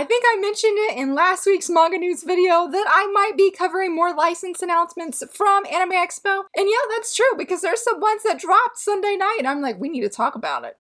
I think I mentioned it in last week's manga news video that I might be covering more license announcements from Anime Expo. And yeah, that's true because there's some ones that dropped Sunday night and I'm like, we need to talk about it.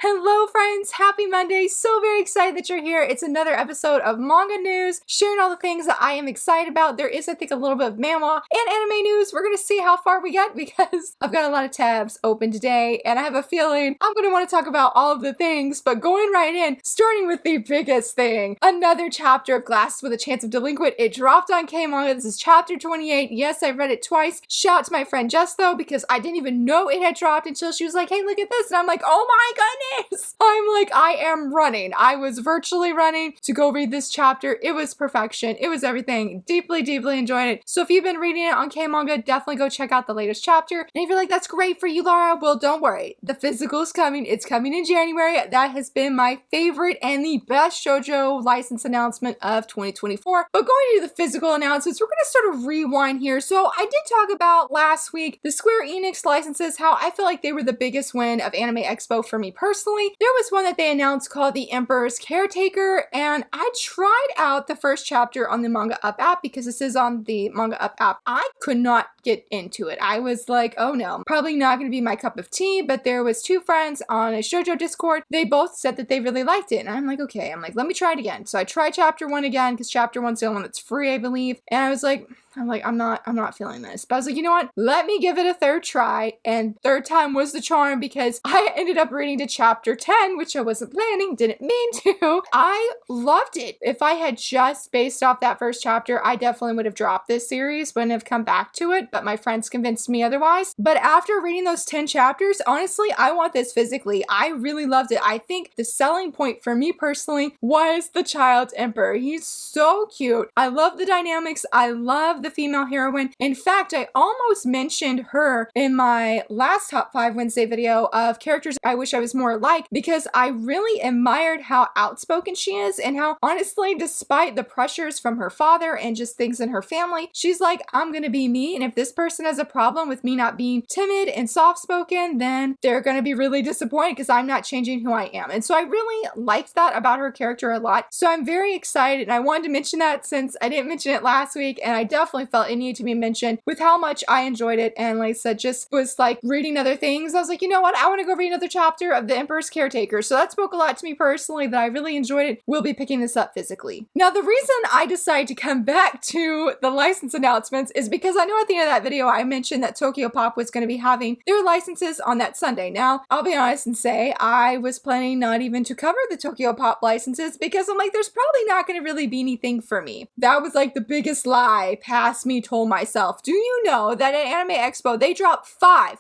Hello friends, happy Monday. So very excited that you're here. It's another episode of Manga News, sharing all the things that I am excited about. There is, I think, a little bit of manhwa and anime news. We're going to see how far we get because I've got a lot of tabs open today and I have a feeling I'm going to want to talk about all of the things, but going right in, starting with the biggest thing. Another chapter of Glasses with a Chance of Delinquent. It dropped on K-Manga. This is chapter 28. Yes, I read it twice. Shout out to my friend Jess though, because I didn't even know it had dropped until she was like, hey, look at this. And I'm like, oh my goodness. I'm like, I am running. I was virtually running to go read this chapter. It was perfection. It was everything. Deeply, deeply enjoyed it. So if you've been reading it on K-Manga, definitely go check out the latest chapter. And if you're like, that's great for you, Laura, well, don't worry. The physical is coming. It's coming in January. That has been my favorite and the best shoujo license announcement of 2024. But going into the physical announcements, we're going to sort of rewind here. So I did talk about last week the Square Enix licenses, how I feel like they were the biggest win of Anime Expo for me personally. There was one that they announced called The Emperor's Caretaker, and I tried out the first chapter on the Manga Up app because this is on the Manga Up app. I could not get into it. I was like, oh no, probably not going to be my cup of tea, but there was two friends on a shoujo Discord. They both said that they really liked it, and I'm like, okay. I'm like, let me try it again. So I tried chapter 1 again because chapter 1's the only one that's free, I believe, and I was like, I'm not feeling this. But I was like, you know what? Let me give it a third try. And third time was the charm because I ended up reading to chapter 10, which I wasn't planning, didn't mean to. I loved it. If I had just based off that first chapter, I definitely would have dropped this series, wouldn't have come back to it, but my friends convinced me otherwise. But after reading those 10 chapters, honestly, I want this physically. I really loved it. I think the selling point for me personally was the child emperor. He's so cute. I love the dynamics. I love the female heroine. In fact, I almost mentioned her in my last Top 5 Wednesday video of characters I wish I was more like because I really admired how outspoken she is and how honestly, despite the pressures from her father and just things in her family, she's like, I'm gonna be me, and if this person has a problem with me not being timid and soft-spoken, then they're gonna be really disappointed because I'm not changing who I am. And so I really liked that about her character a lot. So I'm very excited, and I wanted to mention that since I didn't mention it last week, and I definitely felt it needed to be mentioned with how much I enjoyed it. And like I said, just was like reading other things. I was like, you know what? I want to go read another chapter of The Emperor's Caretaker. So that spoke a lot to me personally that I really enjoyed it. We'll be picking this up physically. Now, the reason I decided to come back to the license announcements is because I know at the end of that video, I mentioned that TokyoPop was going to be having their licenses on that Sunday. Now, I'll be honest and say I was planning not even to cover the TokyoPop licenses because I'm like, there's probably not going to really be anything for me. That was like the biggest lie past me told myself. Do you know that at Anime Expo, they dropped five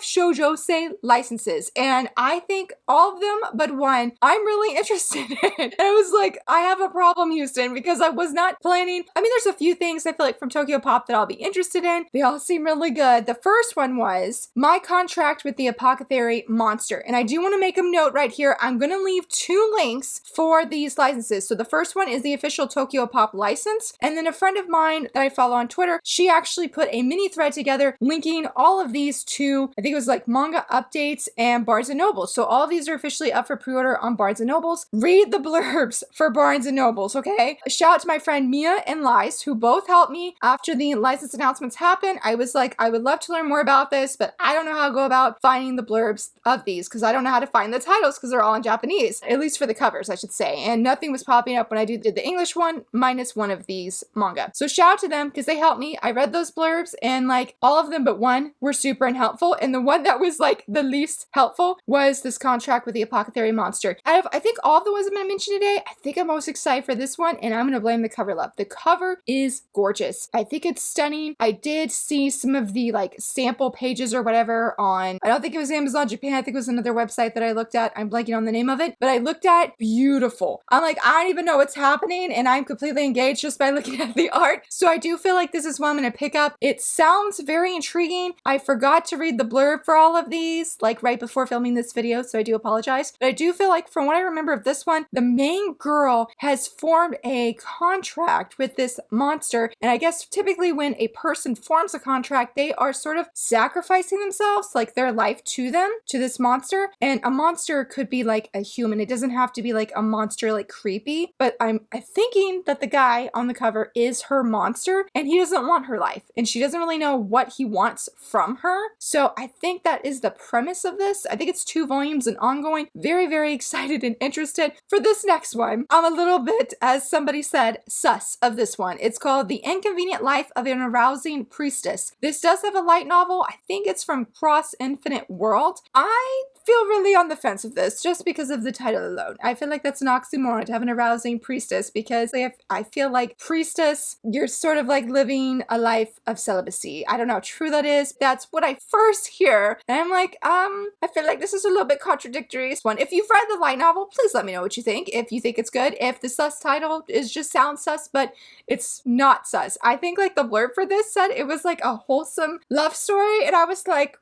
Shoujosei licenses, and I think all of them but one I'm really interested in. And I was like, I have a problem, Houston, because I was not planning. I mean, there's a few things I feel like from TokyoPop that I'll be interested in. They all seem really good. The first one was my contract with the Apothecary Monster, and I do want to make a note right here. I'm going to leave two links for these licenses. So the first one is the official TokyoPop license, and then a friend of mine that I follow on Twitter, she actually put a mini thread together linking all of these to, I think it was like Manga Updates and Barnes & Nobles. So all of these are officially up for pre-order on Barnes & Nobles. Read the blurbs for Barnes & Nobles, okay? Shout out to my friend Mia and Lies, who both helped me after the license announcements happened. I was like, I would love to learn more about this, but I don't know how to go about finding the blurbs of these because I don't know how to find the titles because they're all in Japanese, at least for the covers, I should say. And nothing was popping up when I did the English one, minus one of these manga. So shout out to them because they helped me. I read those blurbs and like all of them but one were super unhelpful. And the one that was like the least helpful was this contract with the Apothecary Monster. Out of, I think all of the ones I'm going to mention today, I think I'm most excited for this one, and I'm going to blame the cover love. The cover is gorgeous. I think it's stunning. I did see some of the like sample pages or whatever on, I don't think it was Amazon Japan. I think it was another website that I looked at. I'm blanking on the name of it, but I looked at beautiful. I'm like, I don't even know what's happening, and I'm completely engaged just by looking at the art. So I do feel like this is one I'm going to pick up. It sounds very intriguing. I forgot to read the blurb for all of these, like right before filming this video, so I do apologize. lives, but I do feel like from what I remember of this one, the main girl has formed a contract with this monster, and I guess typically when a person forms a contract, they are sort of sacrificing themselves, like their life to them, to this monster. And a monster could be like a human. It doesn't have to be like a monster like creepy, but I'm thinking that the guy on the cover is her monster and he doesn't want her life and she doesn't really know what he wants from her. So I think that is the premise of this. I think it's 2 volumes and ongoing. Very, very excited and interested for this next one. I'm a little bit, as somebody said, sus of this one. It's called The Inconvenient Life of an Arousing Priestess. This does have a light novel. I think it's from Cross Infinite World. I feel really on the fence of this just because of the title alone. I feel like that's an oxymoron to have an arousing priestess, because I feel like priestess, you're sort of like living a life of celibacy. I don't know how true that is. That's what I first hear. And I'm like, I feel like this is a little bit contradictory. This one, if you've read the light novel, please let me know what you think. If you think it's good, if the sus title is just sounds sus, but it's not sus. I think like the blurb for this said it was like a wholesome love story, and I was like,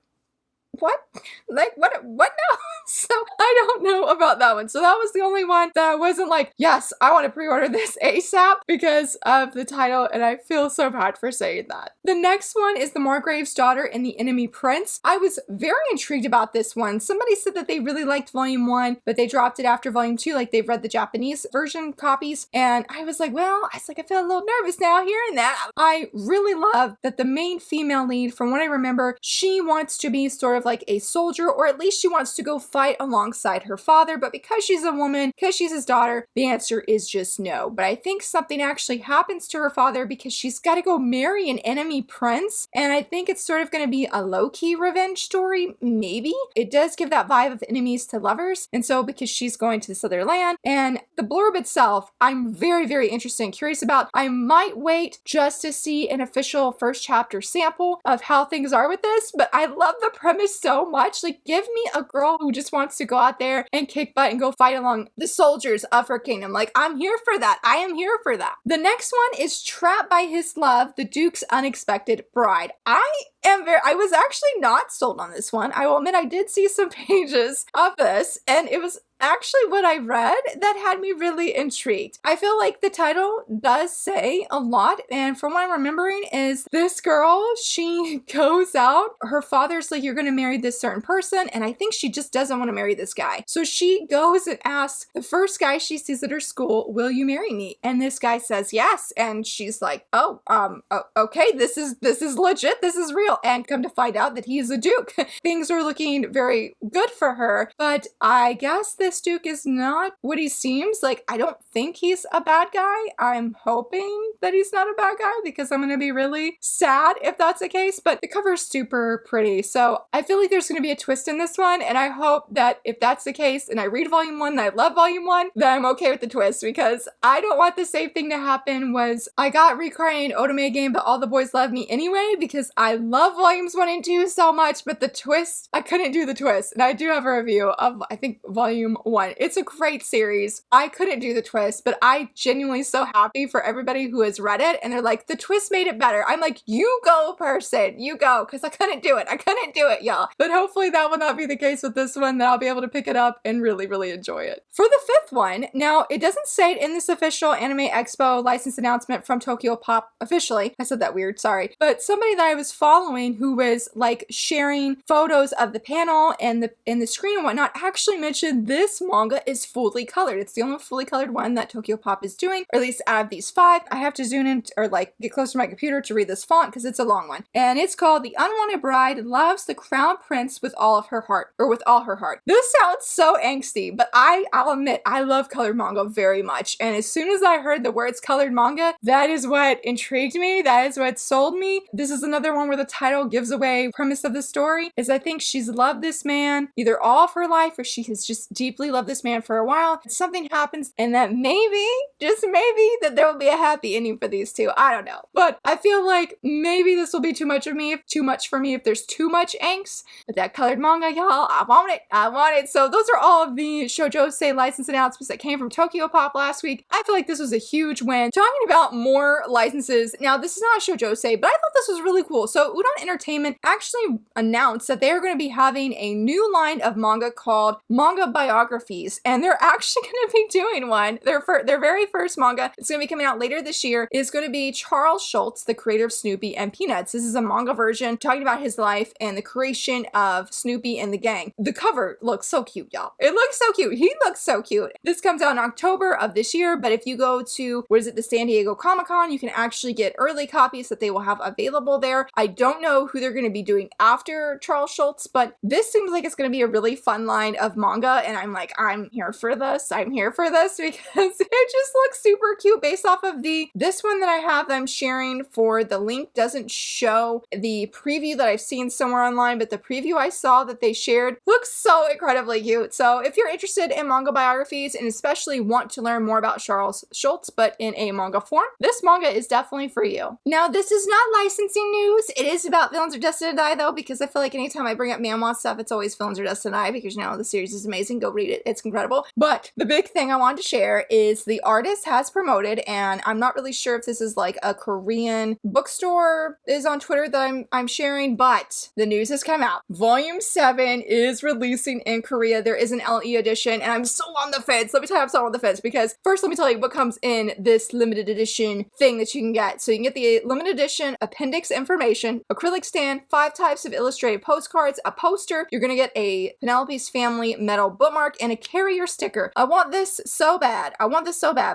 what? Like, what now? So I don't know about that one. So that was the only one that I wasn't like, yes, I want to pre-order this ASAP because of the title, and I feel so bad for saying that. The next one is The Margrave's Daughter and the Enemy Prince. I was very intrigued about this one. Somebody said that they really liked volume 1, but they dropped it after volume 2, like they've read the Japanese version copies, and I was like, well, I feel a little nervous now hearing that. I really love that the main female lead, from what I remember, she wants to be sort of like a soldier, or at least she wants to go fight alongside her father, but because she's a woman, because she's his daughter, the answer is just no. But I think something actually happens to her father because she's got to go marry an enemy prince, and I think it's sort of going to be a low-key revenge story, maybe. It does give that vibe of enemies to lovers, and so because she's going to this other land, and the blurb itself, I'm very, very interested and curious about. I might wait just to see an official first chapter sample of how things are with this, but I love the premise so much. Like, give me a girl who just wants to go out there and kick butt and go fight along the soldiers of her kingdom. Like, I'm here for that. I am here for that. The next one is Trapped by His Love, The Duke's Unexpected Bride. I was actually not sold on this one. I will admit I did see some pages of this, and it was actually what I read that had me really intrigued. I feel like the title does say a lot, and from what I'm remembering is this girl, she goes out, her father's like, you're gonna marry this certain person, and I think she just doesn't want to marry this guy. So she goes and asks the first guy she sees at her school, will you marry me? And this guy says yes, and she's like, okay, this is legit, this is real, and come to find out that he's a duke. Things are looking very good for her, but I guess this duke is not what he seems. Like, I don't think he's a bad guy. I'm hoping that he's not a bad guy because I'm gonna be really sad if that's the case, but the cover is super pretty, so I feel like there's gonna be a twist in this one, and I hope that if that's the case, and I read volume 1 and I love volume 1, then I'm okay with the twist, because I don't want the same thing to happen was I got Recrying Otome game, but all the boys love me anyway, because I love volumes 1 and 2 so much, but the twist, I couldn't do the twist, and I do have a review of, I think, volume 1. It's a great series. I couldn't do the twist, but I genuinely so happy for everybody who has read it, and they're like, the twist made it better. I'm like, you go, person, you go, because I couldn't do it, y'all. But hopefully that will not be the case with this one, that I'll be able to pick it up and really, really enjoy it. For the 5th one, now it doesn't say it in this official Anime Expo license announcement from TokyoPop officially. I said that weird, sorry. But somebody that I was following who was like sharing photos of the panel and the screen and whatnot actually mentioned this manga is fully colored. It's the only fully colored one that TokyoPop is doing, or at least out of these 5. I have to zoom in or like get close to my computer to read this font because it's a long one. And it's called The Unwanted Bride Loves the Crown Prince with All of Her Heart, or with all her heart. This sounds so angsty, but I'll admit I love colored manga very much. And as soon as I heard the words colored manga, that is what intrigued me. That is what sold me. This is another one where the title gives away the premise of the story, is I think she's loved this man either all of her life or she has just deeply loved this man for a while. Something happens and that maybe, just maybe, that there will be a happy ending for these two. I don't know. But I feel like maybe this will be too much for me if there's too much angst. But that colored manga, y'all, I want it. So those are all of the Shoujosei license announcements that came from TokyoPop last week. I feel like this was a huge win. Talking about more licenses, now this is not Shoujosei, but I thought this was really cool. So Todoke Entertainment actually announced that they are going to be having a new line of manga called Manga Biographies, and they're actually going to be doing one. Their very first manga, it's going to be coming out later this year, is going to be Charles Schulz, the creator of Snoopy and Peanuts. This is a manga version talking about his life and the creation of Snoopy and the gang. The cover looks so cute, y'all. It looks so cute. He looks so cute. This comes out in October of this year, but if you go to, the San Diego Comic-Con, you can actually get early copies that they will have available there. I don't know who they're going to be doing after Charles Schulz, but this seems like it's going to be a really fun line of manga, and I'm like, I'm here for this. I'm here for this because it just looks super cute based off of this one that I have that I'm sharing for the link doesn't show the preview that I've seen somewhere online, but the preview I saw that they shared looks so incredibly cute. So if you're interested in manga biographies and especially want to learn more about Charles Schulz, but in a manga form, this manga is definitely for you. Now, this is not licensing news. It is about Villains Are Destined to Die, though, because I feel like anytime I bring up manhwa stuff, it's always Villains Are Destined to Die, because, the series is amazing. Go read it. It's incredible. But the big thing I wanted to share is the artist has promoted, and I'm not really sure if this is like a Korean bookstore is on Twitter that I'm sharing, but the news has come out. Volume 7 is releasing in Korea. There is an LE edition, and I'm so on the fence. Let me tell you, I'm so on the fence, because first let me tell you what comes in this limited edition thing that you can get. So you can get the limited edition appendix information, acrylic stand, 5 types of illustrated postcards, a poster. You're gonna get a Penelope's Family metal bookmark and a carrier sticker. I want this so bad.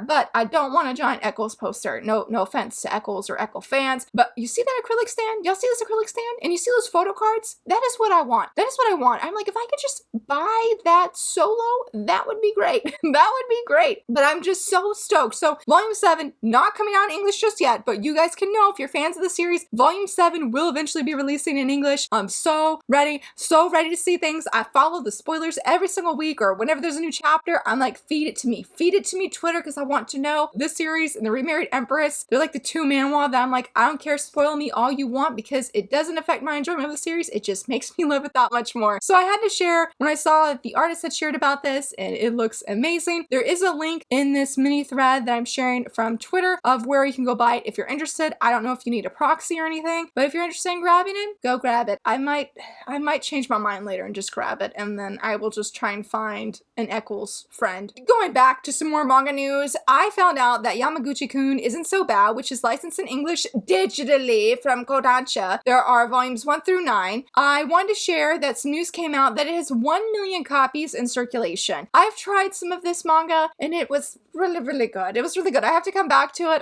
But I don't want a giant Eccles poster. No offense to Eccles or Echo fans, but you see that acrylic stand? Y'all see this acrylic stand? And you see those photo cards? That is what I want. I'm like, if I could just buy that solo, that would be great. That would be great. But I'm just so stoked. So Volume 7, not coming out in English just yet, but you guys can know if you're fans of the series, Volume 7 will eventually be releasing in English. I'm so ready to see things. I follow the spoilers every single week, or whenever there's a new chapter, I'm like, feed it to me, Twitter, because I want to know. This series and The Remarried Empress, they're like the two manhwa that I'm like, I don't care, spoil me all you want, because it doesn't affect my enjoyment of the series. It just makes me love it that much more. So I had to share when I saw that the artist had shared about this, and it looks amazing. There is a link in this mini thread that I'm sharing from Twitter of where you can go buy it if you're interested. I don't know if you need a proxy or anything, but if you're interested in grabbing it, go grab it. I might change my mind later and just grab it, and then I will just try and find an Eccles friend. Going back to some more manga news, I found out that Yamaguchi-kun Isn't So Bad, which is licensed in English digitally from Kodansha. There are volumes 1 through 9. I wanted to share that some news came out that it has 1 million copies in circulation. I've tried some of this manga, and it was really good. It was really good. I have to come back to it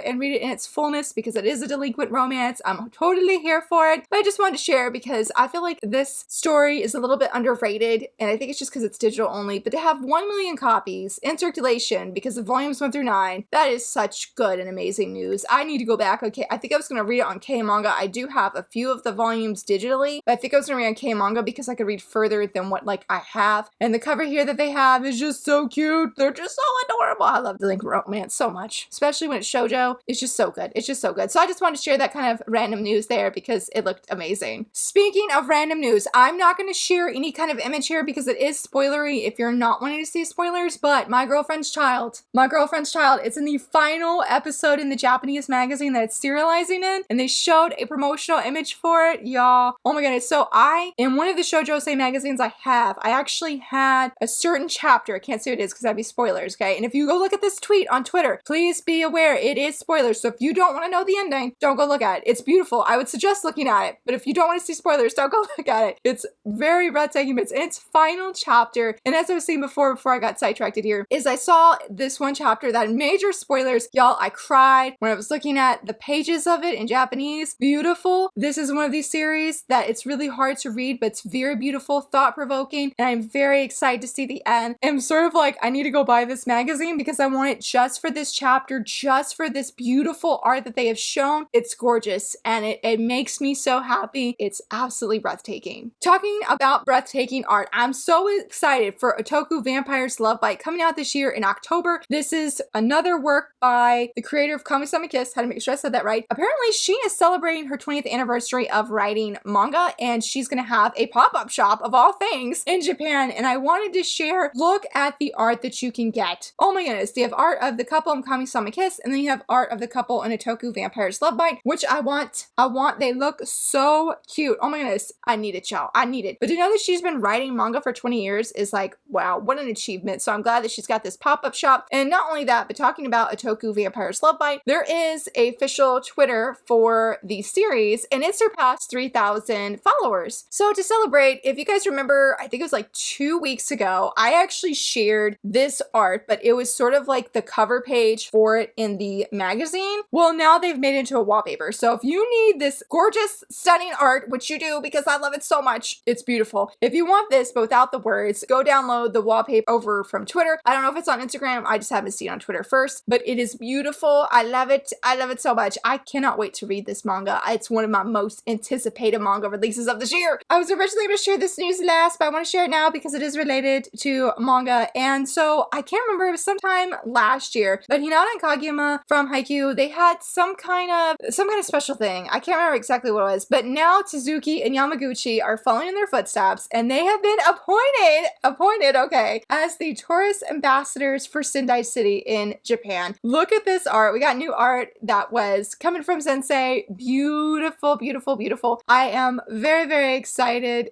and read it in its fullness, because it is a delinquent romance. I'm totally here for it, but I just wanted to share because I feel like this story is a little bit underrated, and I think it's just because it's digital only, but to have 1 million copies in circulation because of volumes 1 through 9, that is such good and amazing news. I need to go back. Okay, I think I was going to read it on K-Manga. I do have a few of the volumes digitally, but I think I was going to read on K-Manga because I could read further than what I have. And the cover here that they have is just so cute. They're just so adorable. I love delinquent romance so much, especially when it's shoujo. It's just so good. It's just so good. So I just wanted to share that kind of random news there because it looked amazing. Speaking of random news, I'm not going to share any kind of image here because it is spoilery if you're not wanting to see spoilers, but My Girlfriend's Child, it's in the final episode in the Japanese magazine that it's serializing in, and they showed a promotional image for it, y'all. Oh my goodness. So in one of the Shoujosei magazines I actually had a certain chapter. I can't say what it is because that'd be spoilers, okay? And if you go look at this tweet on Twitter, please be aware it is spoilers. So if you don't want to know the ending, don't go look at it. It's beautiful. I would suggest looking at it, but if you don't want to see spoilers, don't go look at it. It's very breathtaking, but it's in its final chapter. And as I was saying before I got sidetracked here, is I saw this one chapter that had major spoilers. Y'all, I cried when I was looking at the pages of it in Japanese. Beautiful. This is one of these series that it's really hard to read, but it's very beautiful, thought-provoking, and I'm very excited to see the end. I'm sort of like, I need to go buy this magazine because I want it just for this chapter, just for this beautiful art that they have shown. It's gorgeous, and it makes me so happy. It's absolutely breathtaking. Talking about breathtaking art, I'm so excited for Otaku Vampire's Love Bite coming out this year in October. This is another work by the creator of Kami-sama Kiss. Had to make sure I said that right. Apparently, she is celebrating her 20th anniversary of writing manga, and she's gonna have a pop-up shop of all things in Japan, and I wanted to share, look at the art that you can get. Oh my goodness, they have art of the couple in Kami-sama Kiss, and then you have art of the couple in Otaku Vampire's Love Bite, which I want They look so cute. Oh my goodness. I need it, y'all. I need it. But to know that she's been writing manga for 20 years is like, wow, what an achievement. So I'm glad that she's got this pop-up shop. And not only that, but talking about Otaku Vampire's Love Bite, there is a official Twitter for the series and it surpassed 3,000 followers. So to celebrate, if you guys remember, I think it was like 2 weeks ago, I actually shared this art, but it was sort of like the cover page for it in the magazine. Well, now they've made it into a wallpaper. So if you need this gorgeous, stunning art, which you do because I love it so much, it's beautiful. If you want this, but without the words, go download the wallpaper over from Twitter. I don't know if it's on Instagram. I just haven't seen it on Twitter first, but it is beautiful. I love it. I love it so much. I cannot wait to read this manga. It's one of my most anticipated manga releases of this year. I was originally going to share this news last, but I want to share it now because it is related to manga. And so I can't remember, it was sometime last year, but Hinata and Kageyama from Haikyuu, they had some kind of special thing. I can't remember exactly what it was, but now Suzuki and Yamaguchi are following in their footsteps and they have been appointed, okay, as the tourist ambassadors for Sendai City in Japan. Look at this art. We got new art that was coming from Sensei. Beautiful, beautiful, beautiful. I am very, very excited.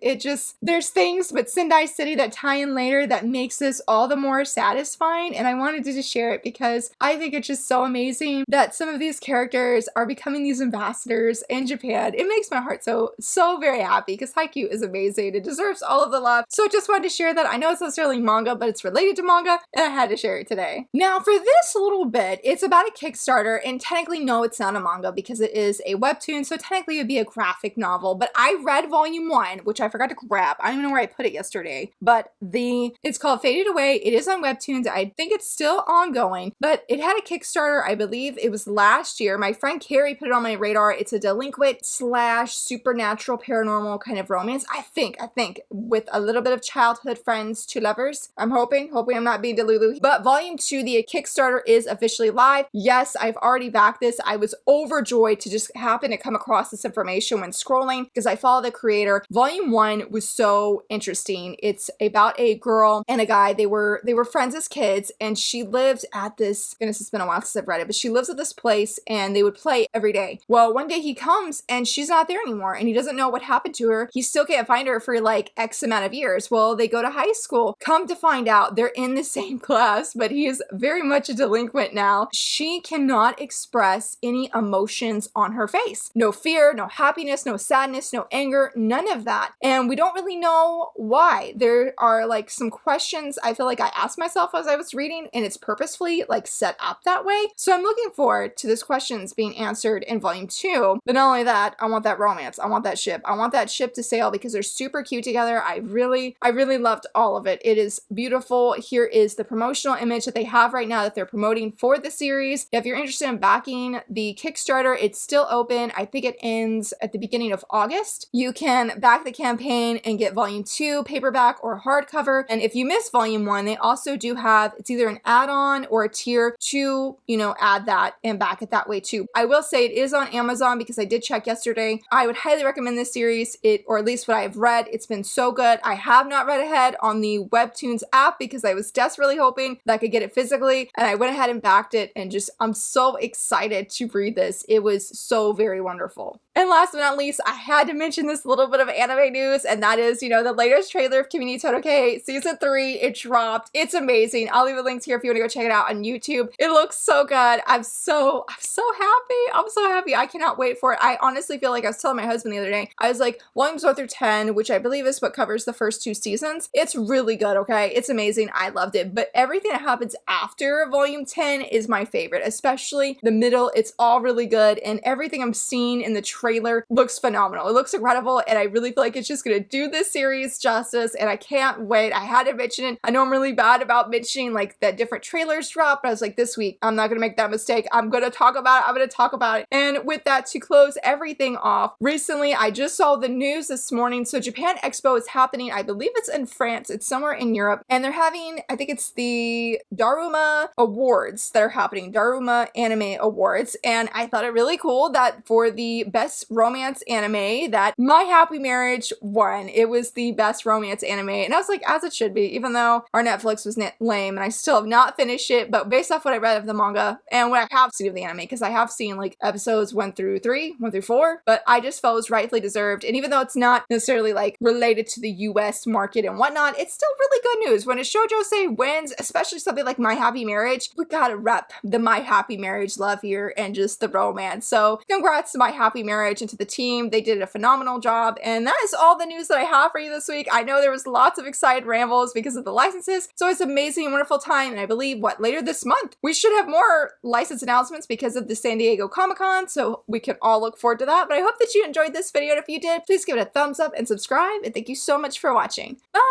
There's things with Sendai City that tie in later that makes this all the more satisfying, and I wanted to just share it because I think it's just so amazing that some of these characters are becoming these ambassadors in Japan. It makes my heart so very happy because Haikyuu is amazing. It deserves all of the love. So I just wanted to share that. I know it's not necessarily manga, but it's related to manga, and I had to share it today. Now for this little bit, it's about a Kickstarter, and technically no, it's not a manga because it is a webtoon, so technically it would be a graphic novel, but I read volume 1, which I forgot to grab. I don't even know where I put it yesterday, but it's called Faded Away. It is on webtoons. I think it's still ongoing, but it had a Kickstarter. I believe it was last year. My friend Carrie put it on my radar. It's a delinquent / supernatural paranormal kind of romance. I think with a little bit of childhood friends to lovers. I'm hoping I'm not being delulu. But volume 2, the Kickstarter is officially live. Yes, I've already backed this. I was overjoyed to just happen to come across this information when scrolling because I follow the creator. Volume 1 was so interesting. It's about a girl and a guy. They were friends as kids, and she lived at this, goodness, it's been a while since I've read it, but she lives at this place and they would play every day. Well, one day he comes and she's not there anymore and he doesn't know what happened to her. He still can't find her for like X amount of years. Well, they go to high school. Come to find out they're in the same class, but he is very much a delinquent now. She cannot express any emotions on her face. No fear, no happiness, no sadness, no anger, none of that. And we don't really know why. There are like some questions I feel like I asked myself as I was reading, and it's purposefully like set up that way. So I'm looking forward to those questions being answered in volume 2. But not only that, I want that romance. I want that ship. I want that ship to sail because they're super cute together. I really loved all of it. It is beautiful. Here is the promotional image that they have right now that they're promoting for the series. If you're interested in backing the Kickstarter, it's still open. I think it ends at the beginning of August. You can back the campaign and get volume 2 paperback or hardcover. And if you miss volume 1, they also do have, it's either an add-on or a tier to, add that and back it that way too. I will say it is on Amazon because I did check yesterday. I would highly recommend this series, or at least what I've read. It's been so good. I have not read ahead on the Webtoons app because I was desperately hoping that I could get it physically, and I went ahead and backed it, and I'm so excited to read this. It was so very wonderful. And last but not least, I had to mention this little bit of anime news, and that is, the latest trailer of Kimi Todoke season 3. It dropped. It's amazing. I'll leave the links here if you want to go check it out on YouTube. It looks so good. I'm so happy. I'm so happy. I cannot wait for it. I honestly feel like I was telling my husband the other day, I was like, volumes 1 through 10, which I believe is what covers the first 2 seasons. It's really good, okay? It's amazing. I loved it. But everything that happens after volume 10 is my favorite, especially the middle. It's all really good, and everything I'm seeing in the trailer looks phenomenal. It looks incredible, and I really feel like it's just gonna do this series justice, and I can't wait. I had to mention it. I know I'm really bad about mentioning like that different trailers drop, but I was like, this week, I'm not gonna make that mistake. I'm gonna talk about it. And with that, to close everything off, recently I just saw the news this morning. So Japan Expo is happening. I believe it's in France. It's somewhere in Europe, and they're having, I think it's the Daruma Awards that are happening, Daruma Anime Awards, and I thought it really cool that for the best best romance anime that My Happy Marriage won. It was the best romance anime, and I was like, as it should be, even though our Netflix was lame, and I still have not finished it, but based off what I read of the manga, and what I have seen of the anime, because I have seen like episodes 1 through 3, 1 through 4, but I just felt it was rightfully deserved, and even though it's not necessarily like related to the US market and whatnot, it's still really good news. When a shoujosei wins, especially something like My Happy Marriage, we gotta rep the My Happy Marriage love here and just the romance. So congrats to My Happy Marriage and to the team. They did a phenomenal job, and that is all the news that I have for you this week. I know there was lots of excited rambles because of the licenses, so it's an amazing and wonderful time, and I believe, later this month, we should have more license announcements because of the San Diego Comic-Con, so we can all look forward to that. But I hope that you enjoyed this video, and if you did, please give it a thumbs up and subscribe, and thank you so much for watching. Bye!